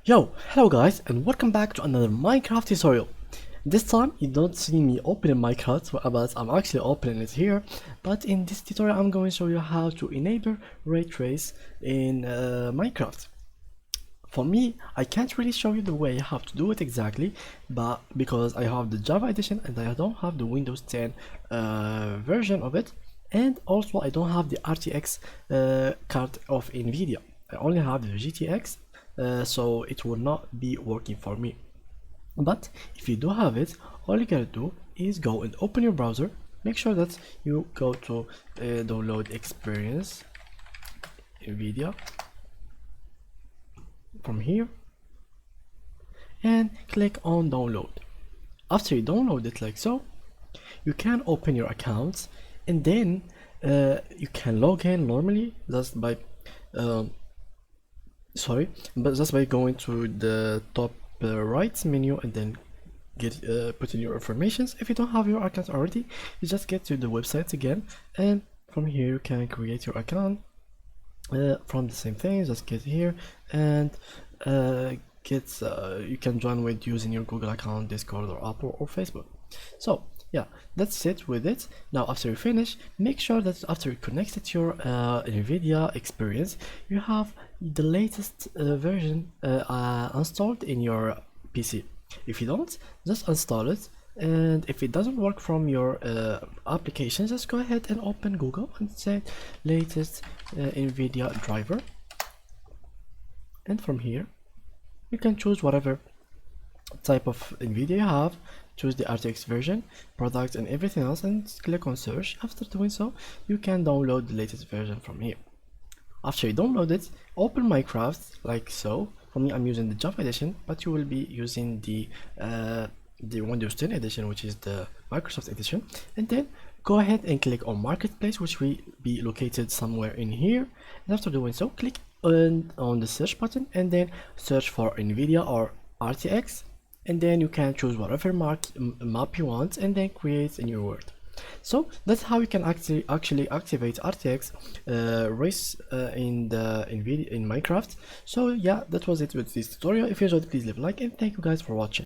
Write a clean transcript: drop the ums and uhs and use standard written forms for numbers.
Hello guys, and welcome back to another Minecraft tutorial. This time you don't see me opening Minecraft, but I'm actually opening it here. But in this tutorial I'm going to show you how to enable ray trace in Minecraft. For me, I can't really show you the way how to do it exactly, but because I have the Java edition and I don't have the Windows 10 version of it, and also I don't have the RTX card of NVIDIA. I only have the GTX, so it will not be working for me. But if you do have it, all you gotta do is go and open your browser. Make sure that you go to download experience NVIDIA from here and click on download. After you download it like so, you can open your account and then you can log in normally just by just by going to the top right menu and then put in your informations. If you don't have your account already, you just get to the website again, and from here you can create your account from the same thing. Just get here and you can join with using your Google account, Discord, or Apple or Facebook. So yeah, that's it with it. Now after you finish, make sure that after you connect it to your NVIDIA experience, you have the latest version installed in your PC. If you don't, just install it, and if it doesn't work from your application, just go ahead and open Google and say latest NVIDIA driver, and from here you can choose whatever type of NVIDIA you have. Choose the RTX version, product, and everything else, and click on search. After doing so, you can download the latest version from here. After you download it, open Minecraft like so. For me, I'm using the Java edition, but you will be using the Windows 10 edition, which is the Microsoft edition. And then go ahead and click on Marketplace, which will be located somewhere in here. And after doing so, click on the search button and then search for NVIDIA or RTX. And then you can choose whatever map you want and then create a new word. So that's how you can actually activate RTX race in NVIDIA in Minecraft. So yeah, that was it with this tutorial. If you enjoyed, please leave a like, and thank you guys for watching.